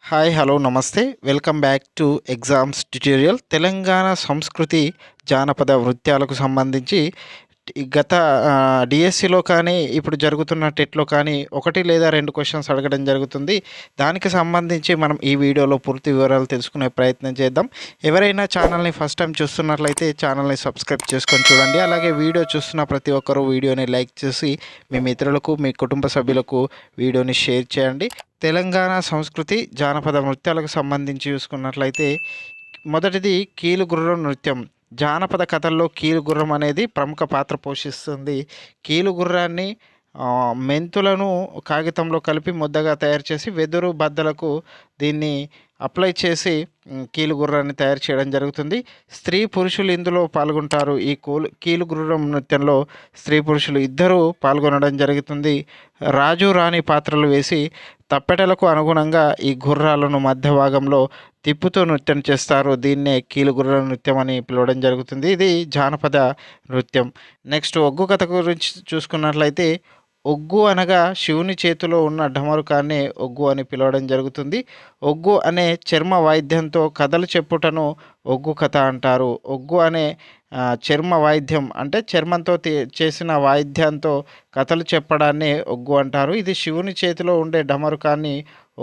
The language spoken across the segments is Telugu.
హాయ్ హలో నమస్తే welcome back to exams tutorial. Telangana సంస్కృతి జానపద నృత్యాలకు సంబంధించి గత డిఎస్సిలో కానీ ఇప్పుడు జరుగుతున్న టెట్లో కానీ 1 లేదా 2 క్వశ్చన్స్ అడగడం జరుగుతుంది. దానికి సంబంధించి మనం ఈ వీడియోలో పూర్తి వివరాలు తెలుసుకునే ప్రయత్నం చేద్దాం. ఎవరైనా ఛానల్ని ఫస్ట్ టైం చూస్తున్నట్లయితే ఛానల్ని సబ్స్క్రైబ్ చేసుకొని చూడండి. అలాగే వీడియో చూస్తున్న ప్రతి ఒక్కరూ వీడియోని లైక్ చేసి మీ మిత్రులకు మీ కుటుంబ సభ్యులకు వీడియోని షేర్ చేయండి. తెలంగాణ సంస్కృతి జానపద నృత్యాలకు సంబంధించి చూసుకున్నట్లయితే మొదటిది కీలుగుర్రం నృత్యం. జానపద కథల్లో కీలుగుర్రం అనేది ప్రముఖ పాత్ర పోషిస్తుంది. కీలుగుర్రాన్ని మెంతులను కాగితంలో కలిపి ముద్దగా తయారు చేసి వెదురు బద్దలకు దీన్ని అప్లై చేసి కీలుగుర్రాన్ని తయారు చేయడం జరుగుతుంది. స్త్రీ పురుషులు ఇందులో పాల్గొంటారు. ఈ కీలుగుర్రం నృత్యంలో స్త్రీ పురుషులు ఇద్దరూ పాల్గొనడం జరుగుతుంది. రాజు రాణి పాత్రలు వేసి తప్పెటలకు అనుగుణంగా ఈ గుర్రాలను మధ్య భాగంలో తిప్పుతూ నృత్యం చేస్తారు. దీన్నే కీలుగుర్రం నృత్యం అని పిలవడం జరుగుతుంది. ఇది జానపద నృత్యం. నెక్స్ట్ ఒగ్గు కథ గురించి చూసుకున్నట్లయితే ఒగ్గు అనగా శివుని చేతిలో ఉన్న ఢమరుకాన్నే ఒగ్గు అని పిలవడం జరుగుతుంది. ఒగ్గు అనే చర్మ వాయిద్యంతో కథలు చెప్పుటను ఒగ్గు కథ అంటారు. ఒగ్గు అనే చర్మ వాయిద్యం అంటే చర్మంతో చేసిన వాయిద్యంతో కథలు చెప్పడాన్ని ఒగ్గు అంటారు. ఇది శివుని చేతిలో ఉండే ఢమరుకాన్ని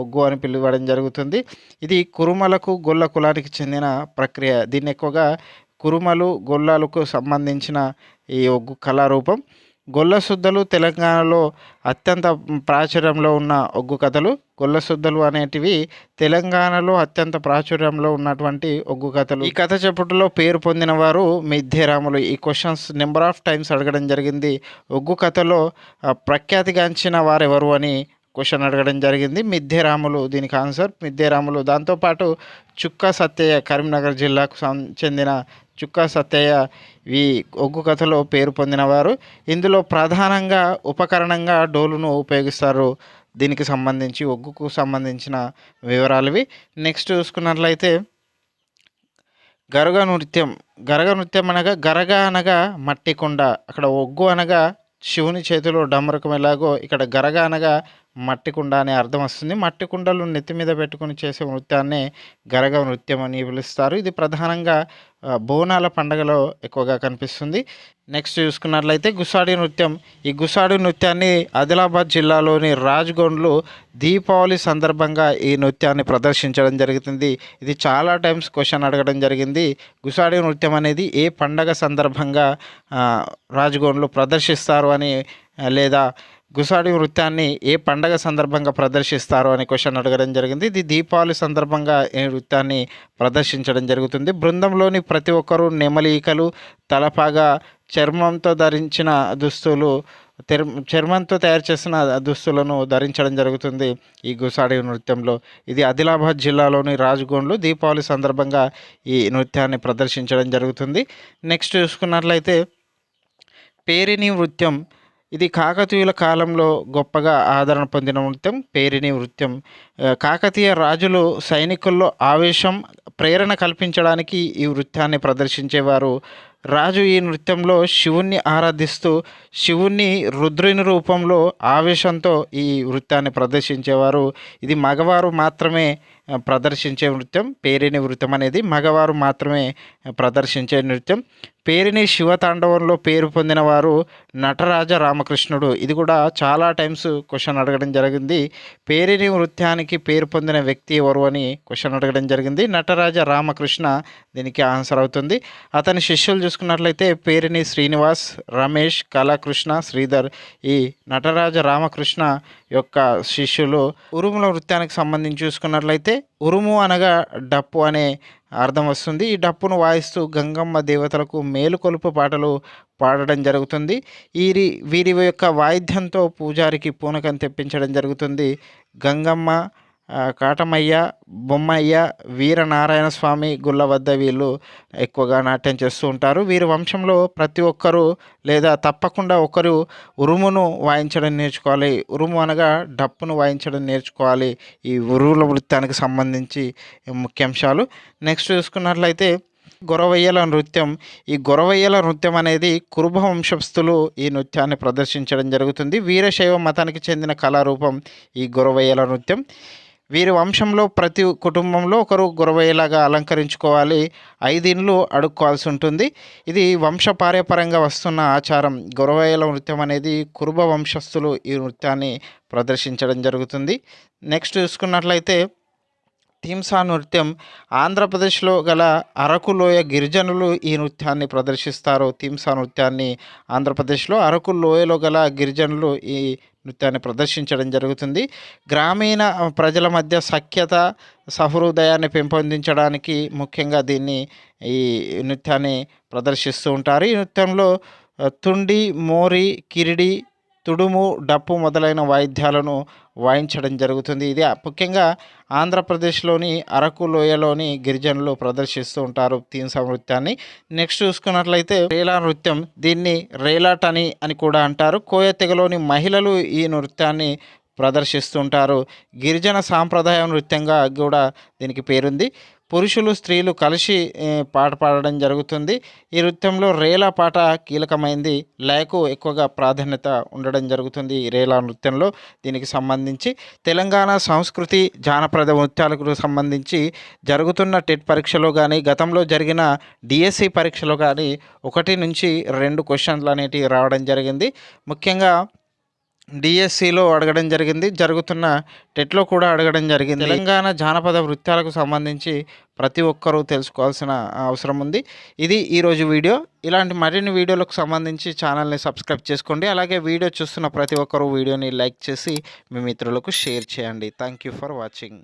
ఒగ్గు అని పిలవడం జరుగుతుంది. ఇది కురుమలకు గొల్ల కులానికి చెందిన ప్రక్రియ. దీన్ని ఎక్కువగా కురుమలు గొల్లాలకు సంబంధించిన ఈ ఒగ్గు కళారూపం. గొల్లసుద్దలు తెలంగాణలో అత్యంత ప్రాచుర్యంలో ఉన్న ఒగ్గు కథలు. గొల్లసుద్దలు అనేటివి తెలంగాణలో అత్యంత ప్రాచుర్యంలో ఉన్నటువంటి ఒగ్గు కథలు. ఈ కథ చెప్పుటలో పేరు పొందిన వారు మిద్దెరాములు. ఈ క్వశ్చన్స్ నెంబర్ ఆఫ్ టైమ్స్ అడగడం జరిగింది. ఒగ్గు కథలో ప్రఖ్యాతిగాంచిన వారెవరు అని క్వశ్చన్ అడగడం జరిగింది. మిద్దెరాములు దీనికి ఆన్సర్ మిద్దెరాములు. దాంతోపాటు చుక్కా సత్తయ్య కరీంనగర్ జిల్లాకు చెందిన చుక్కా సత్తయ్య ఈ ఒగ్గు కథలో పేరు పొందినవారు. ఇందులో ప్రధానంగా ఉపకరణంగా డోలును ఉపయోగిస్తారు. దీనికి సంబంధించి ఒగ్గుకు సంబంధించిన వివరాలు ఇవి. నెక్స్ట్ చూసుకున్నట్లయితే గరగ నృత్యం. గరగ నృత్యం అనగా గరగ అనగా మట్టి కుండ. అక్కడ ఒగ్గు అనగా శివుని చేతిలో డమరుకం ఎలాగో ఇక్కడ గరగ అనగా మట్టి కుండ అనే అర్థం వస్తుంది. మట్టి కుండలు నెత్తి మీద పెట్టుకుని చేసే నృత్యాన్ని గరగ నృత్యం అని పిలుస్తారు. ఇది ప్రధానంగా బోనాల పండుగలో ఎక్కువగా కనిపిస్తుంది. నెక్స్ట్ చూసుకున్నట్లయితే గుసాడి నృత్యం. ఈ గుసాడి నృత్యాన్ని ఆదిలాబాద్ జిల్లాలోని రాజ్గొండ్లు దీపావళి సందర్భంగా ఈ నృత్యాన్ని ప్రదర్శించడం జరుగుతుంది. ఇది చాలా టైమ్స్ క్వశ్చన్ అడగడం జరిగింది. గుసాడి నృత్యం అనేది ఏ పండగ సందర్భంగా రాజ్గొండ్లు ప్రదర్శిస్తారు అని, లేదా గుసాడి నృత్యాన్ని ఏ పండగ సందర్భంగా ప్రదర్శిస్తారు అని క్వశ్చన్ అడగడం జరిగింది. ఇది దీపావళి సందర్భంగా ఈ నృత్యాన్ని ప్రదర్శించడం జరుగుతుంది. బృందంలోని ప్రతి ఒక్కరూ నెమలికలు, తలపాగా, చర్మంతో ధరించిన దుస్తులు, చర్మంతో తయారు చేసిన దుస్తులను ధరించడం జరుగుతుంది ఈ గుసాడి నృత్యంలో. ఇది ఆదిలాబాద్ జిల్లాలోని రాజ్గొండ్లు దీపావళి సందర్భంగా ఈ నృత్యాన్ని ప్రదర్శించడం జరుగుతుంది. నెక్స్ట్ చూసుకున్నట్లయితే పేరిణి నృత్యం. ఇది కాకతీయుల కాలంలో గొప్పగా ఆదరణ పొందిన నృత్యం పేరిణి నృత్యం. కాకతీయ రాజులు సైనికుల్లో ఆవేశం, ప్రేరణ కల్పించడానికి ఈ నృత్యాన్ని ప్రదర్శించేవారు. రాజు ఈ నృత్యంలో శివుణ్ణి ఆరాధిస్తూ శివుణ్ణి రుద్రుని రూపంలో ఆవేశంతో ఈ నృత్యాన్ని ప్రదర్శించేవారు. ఇది మగవారు మాత్రమే ప్రదర్శించే నృత్యం. పేరిణి నృత్యం అనేది మగవారు మాత్రమే ప్రదర్శించే నృత్యం. పేరిణి శివతాండవంలో పేరు పొందిన వారు నటరాజ రామకృష్ణుడు. ఇది కూడా చాలా టైమ్స్ క్వశ్చన్ అడగడం జరిగింది. పేరిణి నృత్యానికి పేరు పొందిన వ్యక్తి ఎవరు అని క్వశ్చన్ అడగడం జరిగింది. నటరాజ రామకృష్ణ దీనికి ఆన్సర్ అవుతుంది. అతని శిష్యులు చూసుకున్నట్లయితే పేరిణి శ్రీనివాస్, రమేష్, కళాకృష్ణ, శ్రీధర్. ఈ నటరాజ రామకృష్ణ యొక్క శిష్యులు. ఉరుముల నృత్యానికి సంబంధించి చూసుకున్నట్లయితే ఉరుము అనగా డప్పు అనే అర్థం వస్తుంది. ఈ డప్పును వాయిస్తూ గంగమ్మ దేవతలకు మేలుకొలుపు పాటలు పాడడం జరుగుతుంది. వీరి యొక్క వాయిద్యంతో పూజారికి పూనకం తెప్పించడం జరుగుతుంది. గంగమ్మ, కాటమయ్య, బొమ్మయ్య, వీరనారాయణ స్వామి గుళ్ళ వద్ద వీళ్ళు ఎక్కువగా నాట్యం చేస్తూ ఉంటారు. వీరి వంశంలో ప్రతి ఒక్కరూ లేదా తప్పకుండా ఒకరు ఉరుమును వాయించడం నేర్చుకోవాలి. ఉరుము అనగా డప్పును వాయించడం నేర్చుకోవాలి. ఈ ఉరువుల వృత్తానికి సంబంధించి ముఖ్యాంశాలు. నెక్స్ట్ చూసుకున్నట్లయితే గొరవయ్యల నృత్యం. ఈ గొరవయ్యల నృత్యం అనేది కురుబ వంశస్థులు ఈ నృత్యాన్ని ప్రదర్శించడం జరుగుతుంది. వీరశైవ మతానికి చెందిన కళారూపం ఈ గొరవయ్యల నృత్యం. వీరి వంశంలో ప్రతి కుటుంబంలో ఒకరు గురవయ్యేలాగా అలంకరించుకోవాలి. 5 ఇండ్లు అడుక్కోవాల్సి ఉంటుంది. ఇది వంశపార్యపరంగా వస్తున్న ఆచారం. గురవయ్యల నృత్యం అనేది కురుబ వంశస్థులు ఈ నృత్యాన్ని ప్రదర్శించడం జరుగుతుంది. నెక్స్ట్ చూసుకున్నట్లయితే తీంసా నృత్యం ఆంధ్రప్రదేశ్లో గల అరకు లోయ గిరిజనులు ఈ నృత్యాన్ని ప్రదర్శిస్తారు. తీంసా నృత్యాన్ని ఆంధ్రప్రదేశ్లో అరకు లోయలో గల గిరిజనులు ఈ నృత్యాన్ని ప్రదర్శించడం జరుగుతుంది. గ్రామీణ ప్రజల మధ్య సఖ్యత, సహృదయాన్ని పెంపొందించడానికి ముఖ్యంగా ఈ నృత్యాన్ని ప్రదర్శిస్తూ ఉంటారు. ఈ నృత్యంలో తుండి, మోరి, కిరిడి, తుడుము, డప్పు మొదలైన వాయిద్యాలను వాయించడం జరుగుతుంది. ఇది ముఖ్యంగా ఆంధ్రప్రదేశ్లోని అరకు లోయలోని గిరిజనులు ప్రదర్శిస్తూ ఉంటారు తీంసా నృత్యాన్ని. నెక్స్ట్ చూసుకున్నట్లయితే రేలా నృత్యం, దీన్ని రేలాటని అని కూడా అంటారు. కోయ తెగలోని మహిళలు ఈ నృత్యాన్ని ప్రదర్శిస్తుంటారు. గిరిజన సాంప్రదాయ నృత్యంగా కూడా దీనికి పేరుంది. పురుషులు, స్త్రీలు కలిసి పాట పాడడం జరుగుతుంది. ఈ నృత్యంలో రేలా పాట కీలకమైంది. లయకు ఎక్కువగా ప్రాధాన్యత ఉండడం జరుగుతుంది ఈ రేలా నృత్యంలో. దీనికి సంబంధించి తెలంగాణ సంస్కృతి, జానపద నృత్యాలకు సంబంధించి జరుగుతున్న టెట్ పరీక్షలో కానీ, గతంలో జరిగిన డిఎస్సి పరీక్షలో కానీ 1 నుంచి 2 క్వశ్చన్లు అనేటివి రావడం జరిగింది. ముఖ్యంగా డిఎస్సిలో అడగడం జరిగింది, జరుగుతున్న టెట్లో కూడా అడగడం జరిగింది. తెలంగాణ జానపద నృత్యాలకు సంబంధించి ప్రతి ఒక్కరూ తెలుసుకోవాల్సిన అవసరం ఉంది. ఇది ఈరోజు వీడియో. ఇలాంటి మరిన్ని వీడియోలకు సంబంధించి ఛానల్ని సబ్స్క్రైబ్ చేసుకోండి. అలాగే వీడియో చూస్తున్న ప్రతి ఒక్కరూ వీడియోని లైక్ చేసి మీ మిత్రులకు షేర్ చేయండి. Thank you for watching.